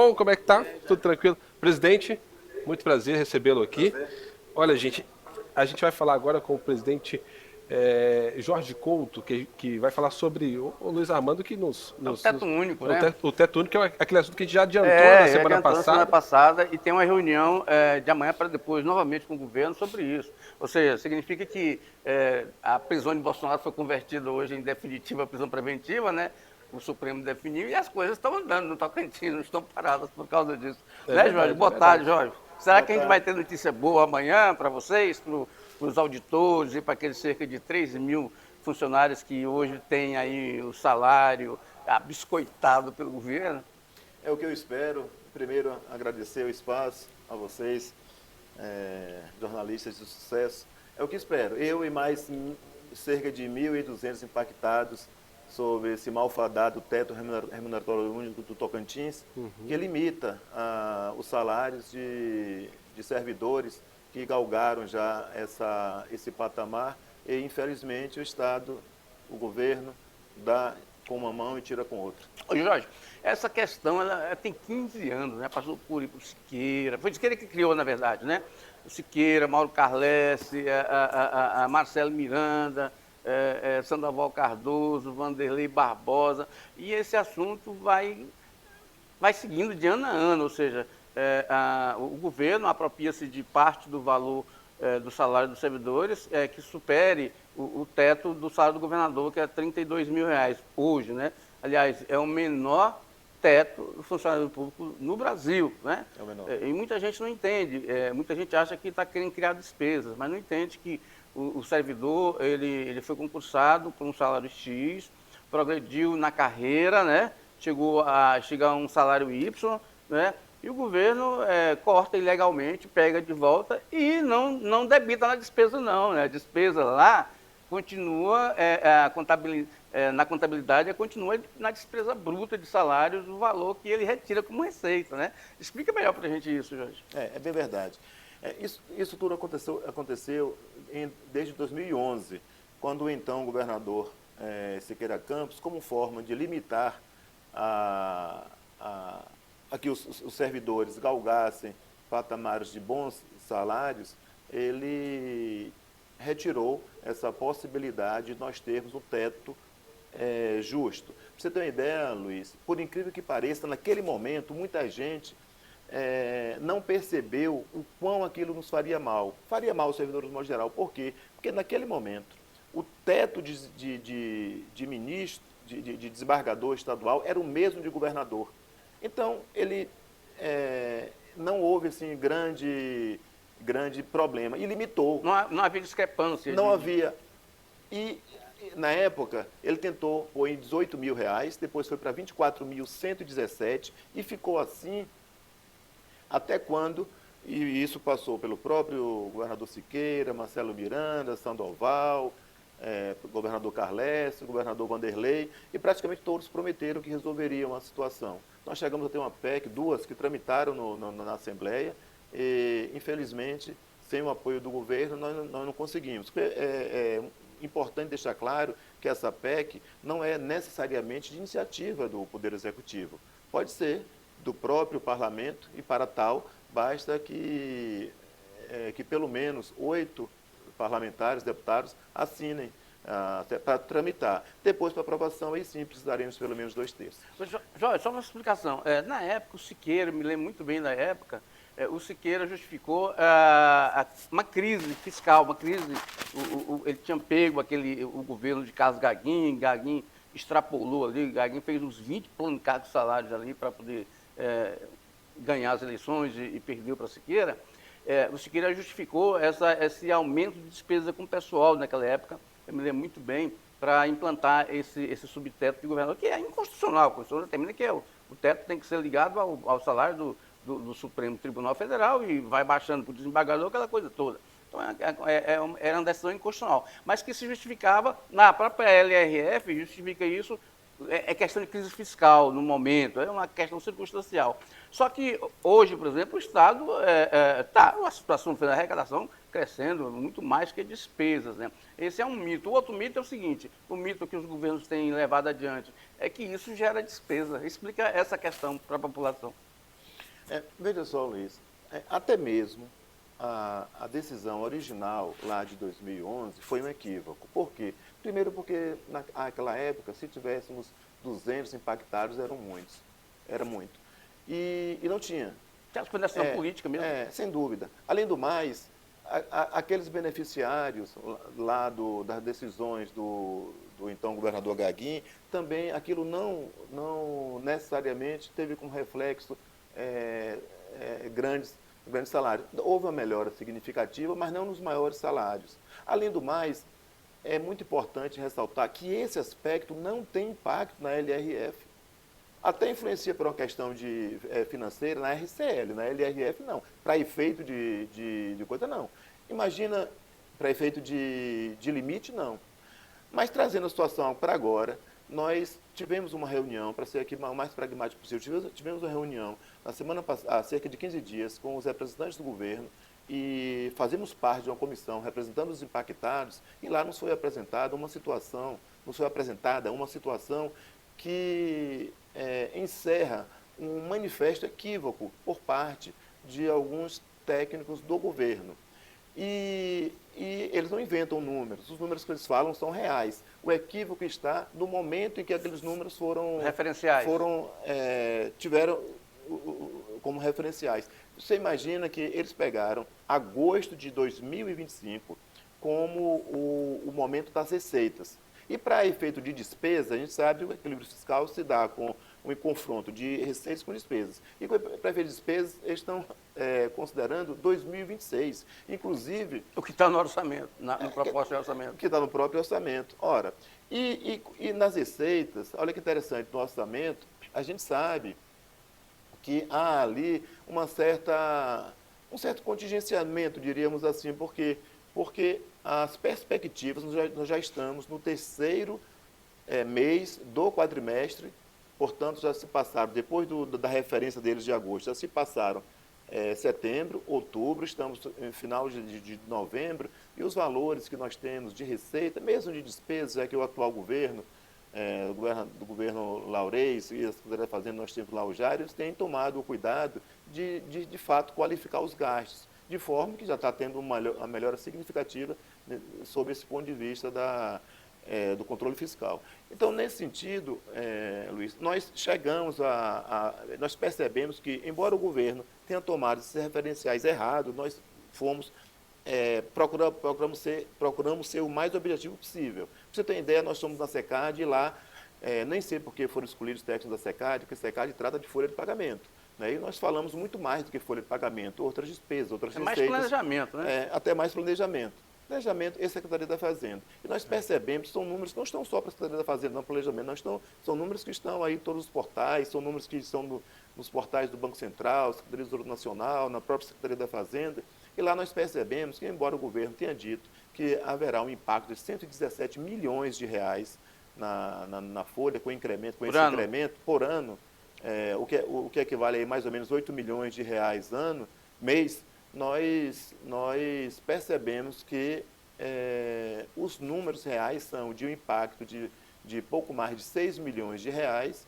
Bom, como é que tá? Tudo tranquilo? Presidente, muito prazer recebê-lo aqui. Olha, gente, a gente vai falar agora com o presidente Jorge Couto, que vai falar sobre o Luiz Armando, que É o teto único, o né? o teto único, que é aquele assunto que a gente já adiantou na semana Adiantando na semana passada. passada e tem uma reunião de amanhã para depois, novamente com o governo, sobre isso. Ou seja, significa que a prisão de Bolsonaro foi convertida hoje em definitiva prisão preventiva, né? O Supremo definiu e as coisas estão andando no Tocantins, não estão paradas por causa disso. É Né, Jorge? verdade, é Boa tarde, verdade. Jorge. Será que a gente vai ter notícia boa amanhã para vocês, para os auditores e para aqueles cerca de 13 mil funcionários que hoje têm aí o salário biscoitado pelo governo? É o que eu espero. Primeiro, agradecer o espaço a vocês, jornalistas de sucesso. É o que espero. Eu e mais cerca de 1.200 impactados sobre esse malfadado teto remuneratório único do Tocantins, que limita os salários de servidores que galgaram já esse patamar e, infelizmente, o Estado, o governo, dá com uma mão e tira com outra. Ô, Jorge, essa questão ela tem 15 anos, né? Passou por Siqueira, foi Siqueira que criou, na verdade, né? O Siqueira, Mauro Carlesse, a Marcelo Miranda, Sandoval Cardoso, Vanderlei Barbosa, e esse assunto vai seguindo de ano a ano, ou seja, o governo apropria-se de parte do valor do salário dos servidores que supere o teto do salário do governador, que é R$32 mil hoje, né? Aliás, é o menor teto do funcionário público no Brasil, né? É o menor. E muita gente não entende, muita gente acha que está querendo criar despesas, mas não entende que o servidor, ele foi concursado por um salário X, progrediu na carreira, né? Chegou a chegar a um salário Y, né? E o governo corta ilegalmente, pega de volta e não debita na despesa não, né? A despesa lá continua, na contabilidade, continua na despesa bruta de salários, o valor que ele retira como receita, né? Explica melhor para a gente isso, Jorge. É bem verdade. Isso tudo aconteceu desde 2011, quando o então governador Siqueira Campos, como forma de limitar a que os servidores galgassem patamares de bons salários, ele retirou essa possibilidade de nós termos um teto justo. Para você ter uma ideia, Luiz, por incrível que pareça, naquele momento, muita gente não percebeu o quão aquilo nos faria mal. Faria mal aos servidores de modo geral. Por quê? Porque naquele momento, o teto de ministro, de desembargador estadual, era o mesmo de governador. Então, ele não houve assim, grande problema e limitou. Não havia discrepância. Não havia. E, na época, ele tentou pôr em R$18 mil, depois foi para 24.117 e ficou assim até quando, e isso passou pelo próprio governador Siqueira, Marcelo Miranda, Sandoval, governador Carles, governador Vanderlei, e praticamente todos prometeram que resolveriam a situação. Nós chegamos a ter uma PEC, duas, que tramitaram na Assembleia, e, infelizmente, sem o apoio do governo, nós não conseguimos. É importante deixar claro que essa PEC não é necessariamente de iniciativa do Poder Executivo. Pode ser do próprio parlamento e, para tal, basta que pelo menos 8 parlamentares, deputados, assinem para tramitar. Depois, para aprovação, aí sim precisaremos pelo menos 2/3. Jorge, só uma explicação. Na época, o Siqueira, me lembro muito bem da época, o Siqueira justificou uma crise fiscal, uma crise. Ele tinha pego o governo de Carlos Gaguinho extrapolou ali, Gaguinho fez uns 20 planos de salários ali para poder ganhar as eleições e perdeu para Siqueira. O Siqueira justificou esse aumento de despesa com o pessoal naquela época, eu me lembro muito bem, para implantar esse subteto de governador, que é inconstitucional. A Constituição determina que o teto tem que ser ligado ao salário do Supremo Tribunal Federal e vai baixando para o desembargador, aquela coisa toda. Então, era uma decisão inconstitucional, mas que se justificava, na própria LRF, justifica isso, é questão de crise fiscal no momento, é uma questão circunstancial. Só que hoje, por exemplo, o Estado está uma situação de arrecadação crescendo muito mais que despesas, né? Esse é um mito. O outro mito é o seguinte, o mito que os governos têm levado adiante é que isso gera despesa. Explica essa questão para a população. Veja só, Luiz, até mesmo a decisão original lá de 2011 foi um equívoco. Por quê? Primeiro porque naquela época, se tivéssemos 200 impactados, eram muitos. Era muito. E não tinha. Você acha que foi decisão política mesmo? Sem dúvida. Além do mais, aqueles beneficiários lá das decisões do então governador Gaguin, também aquilo não necessariamente teve como reflexo grandes salários. Houve uma melhora significativa, mas não nos maiores salários. Além do mais, é muito importante ressaltar que esse aspecto não tem impacto na LRF. Até influencia por uma questão financeira na RCL, na LRF não. Para efeito de coisa, não. Imagina, para efeito de limite, não. Mas trazendo a situação para agora, nós tivemos uma reunião, para ser aqui o mais pragmático possível, tivemos uma reunião na semana passada, há cerca de 15 dias, com os representantes do governo, e fazemos parte de uma comissão representando os impactados, e lá nos foi apresentada uma situação que encerra um manifesto equívoco por parte de alguns técnicos do governo. E eles não inventam números, os números que eles falam são reais. O equívoco está no momento em que aqueles números referenciais. Tiveram como referenciais. Você imagina que eles pegaram agosto de 2025 como o momento das receitas. E para efeito de despesa, a gente sabe que o equilíbrio fiscal se dá com um confronto de receitas com despesas. E para efeito de despesas, eles estão considerando 2026. Inclusive... O que está no orçamento, no propósito de orçamento. O que está no próprio orçamento. Ora, e nas receitas, olha que interessante, no orçamento, a gente sabe que há ali um certo contingenciamento, diríamos assim, porque as perspectivas, nós já estamos no terceiro mês do quadrimestre, portanto, já se passaram, depois da referência deles de agosto, já se passaram setembro, outubro, estamos em final de novembro, e os valores que nós temos de receita, mesmo de despesas, já que o atual governo, do governo Laurez e a Secretaria da Fazenda, nós temos lá o Jair, eles têm tomado o cuidado de fato, qualificar os gastos, de forma que já está tendo uma melhora significativa sob esse ponto de vista do controle fiscal. Então, nesse sentido, Luiz, nós nós percebemos que, embora o governo tenha tomado esses referenciais errados, nós procuramos ser o mais objetivo possível. Para você ter ideia, nós somos na SECAD e lá, nem sei porque foram escolhidos os técnicos da SECAD, porque a SECAD trata de folha de pagamento. Né? E nós falamos muito mais do que folha de pagamento, outras despesas, outras receitas. Mais planejamento, né? Até mais planejamento. Planejamento e Secretaria da Fazenda. E nós percebemos que são números que não estão só para a Secretaria da Fazenda, não planejamento, são números que estão aí em todos os portais, são números que estão nos portais do Banco Central, Secretaria do Tesouro Nacional, na própria Secretaria da Fazenda. E lá nós percebemos que, embora o governo tenha dito que haverá um impacto de 117 milhões de reais na folha, com incremento por ano, o que equivale a mais ou menos 8 milhões de reais mês, nós percebemos que os números reais são de um impacto de pouco mais de 6 milhões de reais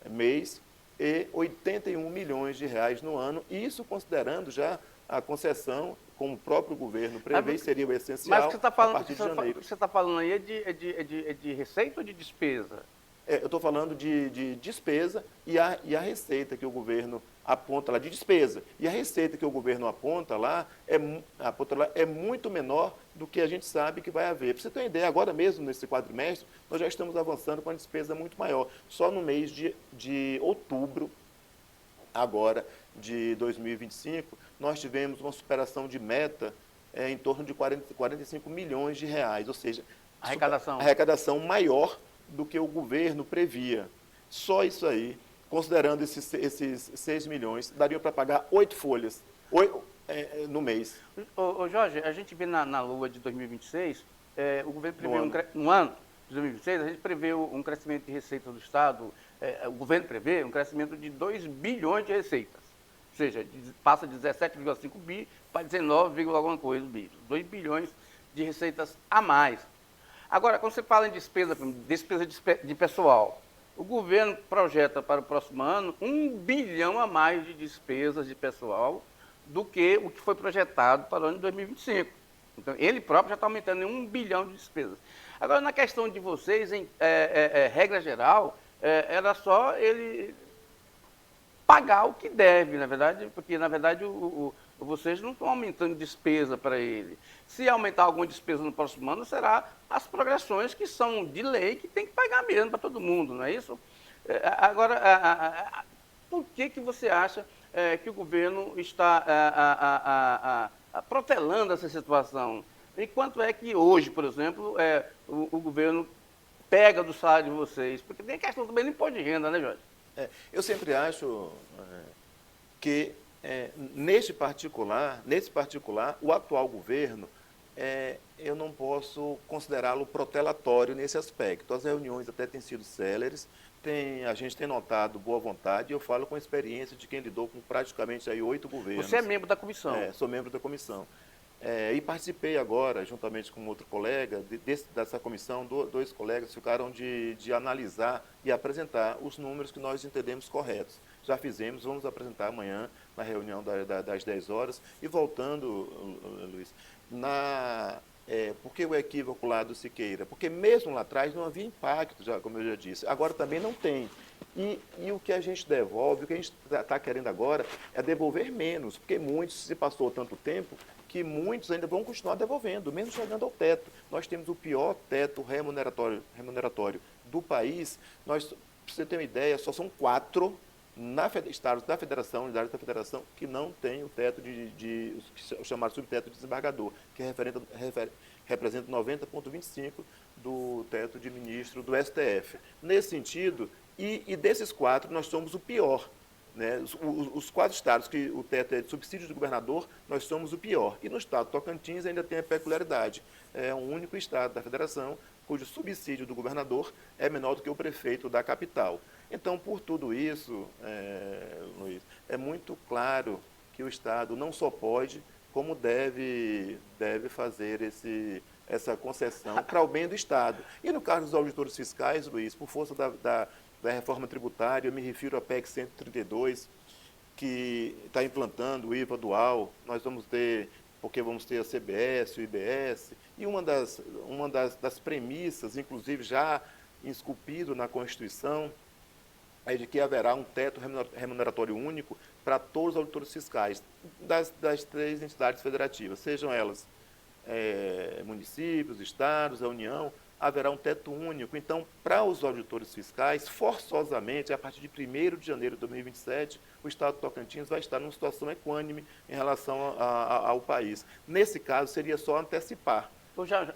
mês e 81 milhões de reais no ano, isso considerando já a concessão, como o próprio governo prevê, seria o essencial a partir de janeiro. O que você está falando aí é de receita ou de despesa? Eu estou falando de despesa e a receita que o governo aponta lá, de despesa. E a receita que o governo aponta lá é muito menor do que a gente sabe que vai haver. Para você ter uma ideia, agora mesmo, nesse quadrimestre, nós já estamos avançando com uma despesa muito maior. Só no mês de outubro, agora, de 2025, nós tivemos uma superação de meta em torno de 45 milhões de reais, ou seja, arrecadação maior do que o governo previa. Só isso aí, considerando esses 6 milhões, daria para pagar 8 folhas no mês. Ô Jorge, a gente vê na lua de 2026, o governo prevê no ano de 2026, a gente prevê um crescimento de receita do Estado, o governo prevê um crescimento de 2 bilhões de receitas. Ou seja, passa de 17,5 bi para 19, alguma coisa bi. 2 bilhões de receitas a mais. Agora, quando você fala em despesa de pessoal, o governo projeta para o próximo ano 1 bilhão a mais de despesas de pessoal do que o que foi projetado para o ano de 2025. Então, ele próprio já está aumentando em 1 bilhão de despesas. Agora, na questão de vocês, em regra geral, era só ele pagar o que deve, na verdade, porque, na verdade, vocês não estão aumentando despesa para ele. Se aumentar alguma despesa no próximo ano, será as progressões que são de lei, que tem que pagar mesmo para todo mundo, não é isso? Agora, por que você acha que o governo está protelando essa situação? E quanto é que hoje, por exemplo, o governo pega do salário de vocês? Porque tem a questão também do imposto de renda, né, Jorge? Eu sempre acho que, nesse particular, o atual governo, eu não posso considerá-lo protelatório nesse aspecto. As reuniões até têm sido céleres, a gente tem notado boa vontade, e eu falo com experiência de quem lidou com praticamente aí 8 governos. Você é membro da comissão. Sou membro da comissão. E participei agora, juntamente com outro colega, dessa comissão, dois colegas ficaram de analisar e apresentar os números que nós entendemos corretos. Já fizemos, vamos apresentar amanhã, na reunião das 10 horas. E voltando, Luiz, por que o equívoco lá do Siqueira? Porque mesmo lá atrás não havia impacto, como eu já disse. Agora também não tem. E o que a gente devolve, o que a gente está querendo agora é devolver menos, porque se passou tanto tempo, que muitos ainda vão continuar devolvendo, mesmo chegando ao teto. Nós temos o pior teto remuneratório do país. Para você ter uma ideia, só são 4 estados da federação, unidades da federação, que não tem o teto o chamado subteto de desembargador, que representa 90,25% do teto de ministro do STF. Nesse sentido, e desses 4, nós somos o pior. Né? Os 4 estados que o teto é de subsídio do governador, nós somos o pior. E no estado de Tocantins ainda tem a peculiaridade. É o único estado da federação cujo subsídio do governador é menor do que o prefeito da capital. Então, por tudo isso, Luiz, é muito claro que o estado não só pode, como deve fazer essa concessão para o bem do estado. E no caso dos auditores fiscais, Luiz, por força da reforma tributária, eu me refiro à PEC 132, que está implantando o IVA dual. Nós vamos ter a CBS, o IBS, e uma das premissas, inclusive já esculpido na Constituição, é de que haverá um teto remuneratório único para todos os auditores fiscais das 3 entidades federativas, sejam elas municípios, estados, a União. Haverá um teto único. Então, para os auditores fiscais, forçosamente, a partir de 1º de janeiro de 2027, o Estado de Tocantins vai estar numa situação equânime em relação ao país. Nesse caso, seria só antecipar.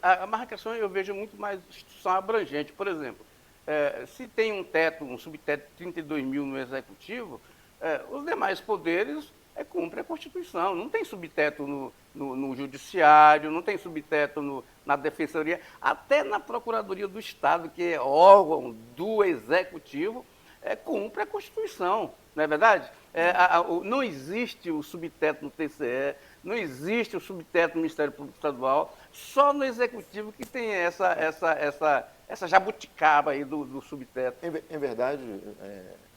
A marcação eu vejo muito mais instituição abrangente. Por exemplo, se tem um subteto de 32 mil no Executivo, os demais poderes cumprem a Constituição. Não tem subteto no Judiciário, não tem subteto na Defensoria, até na Procuradoria do Estado, que é órgão do Executivo, cumpre a Constituição, não é verdade? Não existe o subteto no TCE, não existe o subteto no Ministério Público Estadual, só no Executivo que tem essa jabuticaba aí do subteto. Em verdade,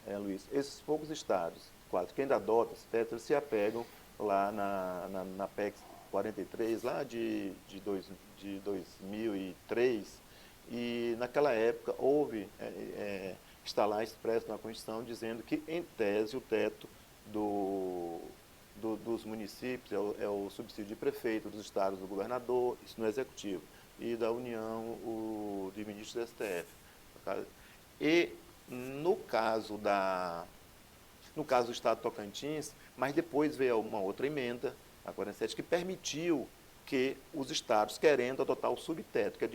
Luiz, esses poucos estados, 4, que ainda adotam esse teto, eles se apegam lá na PEC 43, lá de 2003, e naquela época houve, está lá expresso na Constituição, dizendo que, em tese, o teto dos municípios é o subsídio de prefeito, dos estados do governador, isso no Executivo, e da União, o de ministro do STF. E no caso do Estado de Tocantins, mas depois veio uma outra emenda, a 47, que permitiu que os estados, querendo adotar o subteto, que é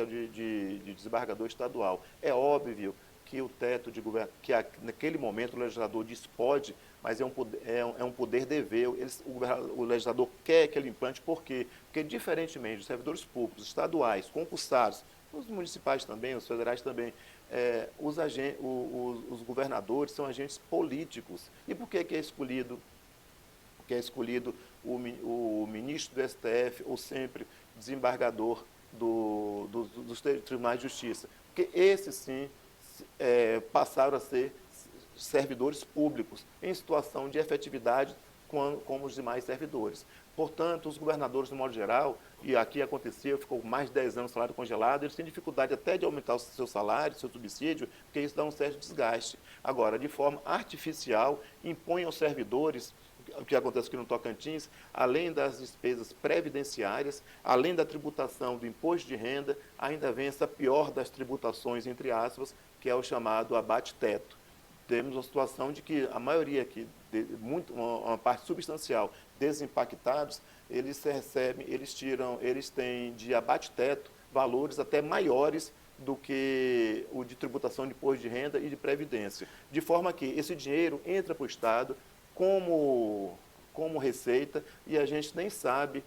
o de desembargador estadual, é óbvio que o teto de governo, que naquele momento o legislador diz pode, mas é um poder dever, o legislador quer que ele implante, por quê? Porque, diferentemente dos servidores públicos, estaduais, concursados, os municipais também, os federais também, os governadores são agentes políticos. E por que é escolhido? Porque é escolhido o ministro do STF ou sempre desembargador dos tribunais de justiça. Porque esses, sim, passaram a ser servidores públicos, em situação de efetividade como os demais servidores. Portanto, os governadores, de modo geral, e aqui aconteceu, ficou mais de 10 anos salário congelado, eles têm dificuldade até de aumentar o seu salário, seu subsídio, porque isso dá um certo desgaste. Agora, de forma artificial, impõe aos servidores, o que acontece aqui no Tocantins, além das despesas previdenciárias, além da tributação do imposto de renda, ainda vem essa pior das tributações, entre aspas, que é o chamado abate-teto. Temos uma situação de que a maioria aqui, uma parte substancial desses impactados, eles têm de abate-teto valores até maiores do que o de tributação de imposto de renda e de previdência. De forma que esse dinheiro entra para o Estado como receita e a gente nem sabe,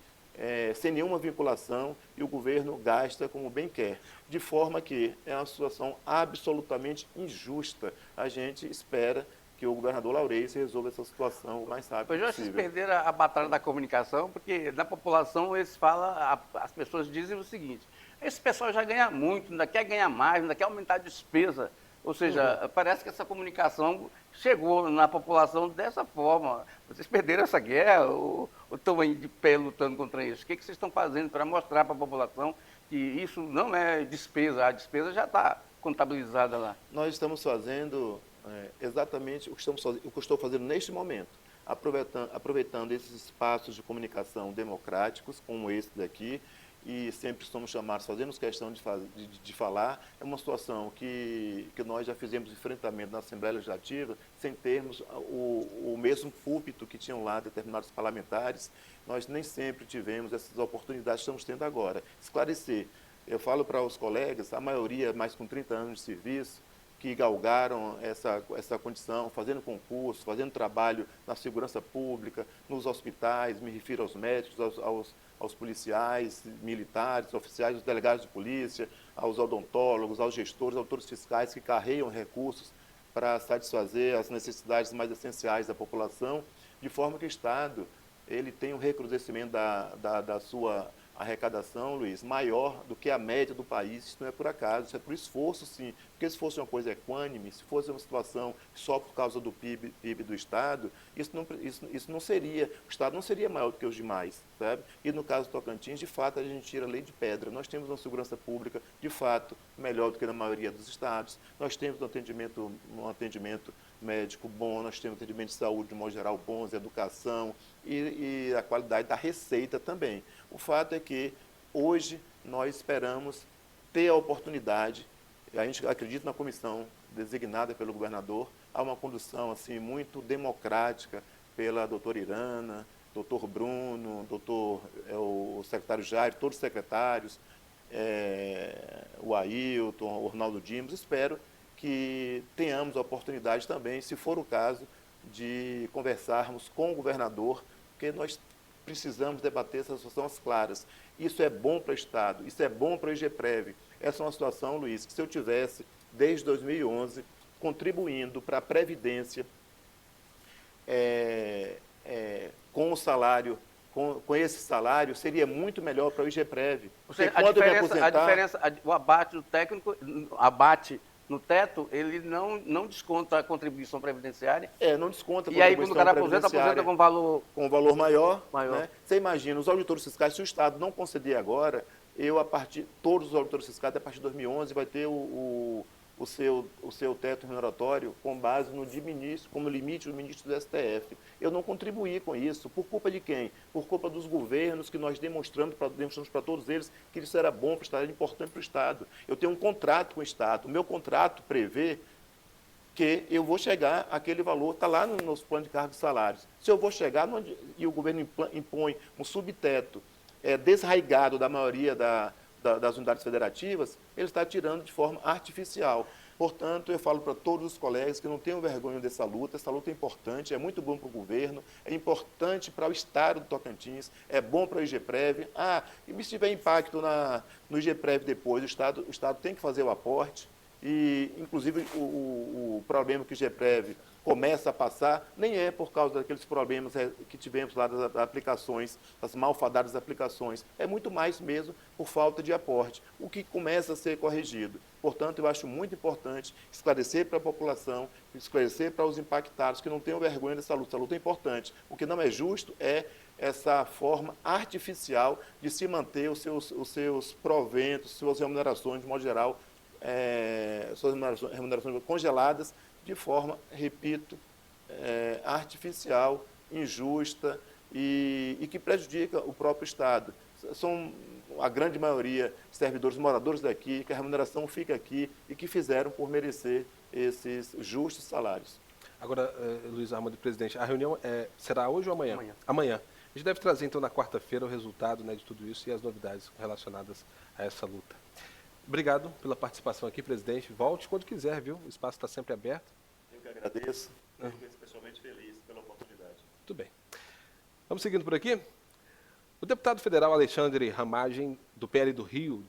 sem nenhuma vinculação, e o governo gasta como bem quer. De forma que é uma situação absolutamente injusta. A gente espera que o governador Laureysse resolva essa situação o mais rápido Pois possível. vocês perderam a batalha da comunicação, porque na população eles falam, as pessoas dizem o seguinte: esse pessoal já ganha muito, ainda quer ganhar mais, ainda quer aumentar a despesa. Ou seja, parece que essa comunicação chegou na população dessa forma. Vocês perderam essa guerra ou estão aí de pé lutando contra isso? O que vocês estão fazendo para mostrar para a população que isso não é despesa, a despesa já está contabilizada lá? Nós estamos fazendo exatamente o que eu estou fazendo neste momento, aproveitando esses espaços de comunicação democráticos, como esse daqui, e sempre somos chamados, fazemos questão de falar. É uma situação que nós já fizemos enfrentamento na Assembleia Legislativa, sem termos o mesmo púlpito que tinham lá determinados parlamentares. Nós nem sempre tivemos essas oportunidades que estamos tendo agora. Esclarecer, eu falo para os colegas, a maioria mais com 30 anos de serviço, que galgaram essa condição, fazendo concurso, fazendo trabalho na segurança pública, nos hospitais, me refiro aos médicos, aos policiais, militares, oficiais, os delegados de polícia, aos odontólogos, aos gestores, autores fiscais que carregam recursos para satisfazer as necessidades mais essenciais da população, de forma que o Estado ele tem um recrudescimento da sua arrecadação, Luiz, maior do que a média do país. Isso não é por acaso, isso é por esforço, sim. Porque se fosse uma coisa equânime, se fosse uma situação só por causa do PIB do Estado, isso não seria, o Estado não seria maior do que os demais, sabe? E no caso do Tocantins, de fato, a gente tira a lei de pedra. Nós temos uma segurança pública, de fato, melhor do que na maioria dos estados. Nós temos um atendimento médico bom, nós temos atendimento de saúde, de modo geral, bons, educação e a qualidade da receita também. O fato é que hoje nós esperamos ter a oportunidade, a gente acredita na comissão designada pelo governador, há uma condução assim, muito democrática pela doutora Irana, doutor Bruno, o secretário Jair, todos os secretários, o Ailton, o Ornaldo Dimos. Espero que tenhamos a oportunidade também, se for o caso, de conversarmos com o governador, porque nós precisamos debater essas situações claras. Isso é bom para o Estado, isso é bom para o IGPREV. Essa é uma situação, Luiz, que se eu tivesse, desde 2011, contribuindo para a Previdência, com o salário, com esse salário, seria muito melhor para o IGPREV. Ou seja, a diferença, o abate do técnico, abate no teto, ele não desconta a contribuição previdenciária. Não desconta a contribuição previdenciária. E aí, quando o cara aposenta com valor... Com um valor maior. Né? Você imagina, os auditores fiscais, se o Estado não conceder agora, todos os auditores fiscais, a partir de 2011, vai ter o seu teto remuneratório com base como limite do ministro do STF. Eu não contribuí com isso. Por culpa de quem? Por culpa dos governos, que nós demonstramos para todos eles que isso era bom para o Estado, era importante para o Estado. Eu tenho um contrato com o Estado. O meu contrato prevê que eu vou chegar àquele valor, está lá no nosso plano de cargos e salários. Se eu vou chegar e o governo impõe um subteto desraigado da maioria das unidades federativas, ele está tirando de forma artificial. Portanto, eu falo para todos os colegas que não tenham vergonha dessa luta. Essa luta é importante, é muito bom para o governo, é importante para o Estado do Tocantins, é bom para o IGPREV. E se tiver impacto no IGPREV depois, o Estado tem que fazer o aporte. E, inclusive, o problema que o IGPREV começa a passar, nem é por causa daqueles problemas que tivemos lá das aplicações, das malfadadas aplicações, é muito mais mesmo por falta de aporte, o que começa a ser corrigido. Portanto, eu acho muito importante esclarecer para a população, esclarecer para os impactados que não tenham vergonha dessa luta. Essa luta é importante. O que não é justo é essa forma artificial de se manter os seus proventos, suas remunerações, de modo geral, suas remunerações congeladas de forma, repito, artificial, injusta e que prejudica o próprio Estado. São a grande maioria servidores moradores daqui, que a remuneração fica aqui e que fizeram por merecer esses justos salários. Agora, Luiz Armando, presidente, a reunião será hoje ou amanhã? Amanhã. Amanhã. A gente deve trazer, então, na quarta-feira o resultado, né, de tudo isso e as novidades relacionadas a essa luta. Obrigado pela participação aqui, presidente. Volte quando quiser, viu? O espaço está sempre aberto. Eu que agradeço. Fico especialmente feliz pela oportunidade. Muito bem. Vamos seguindo por aqui? O deputado federal Alexandre Ramagem, do PL do Rio,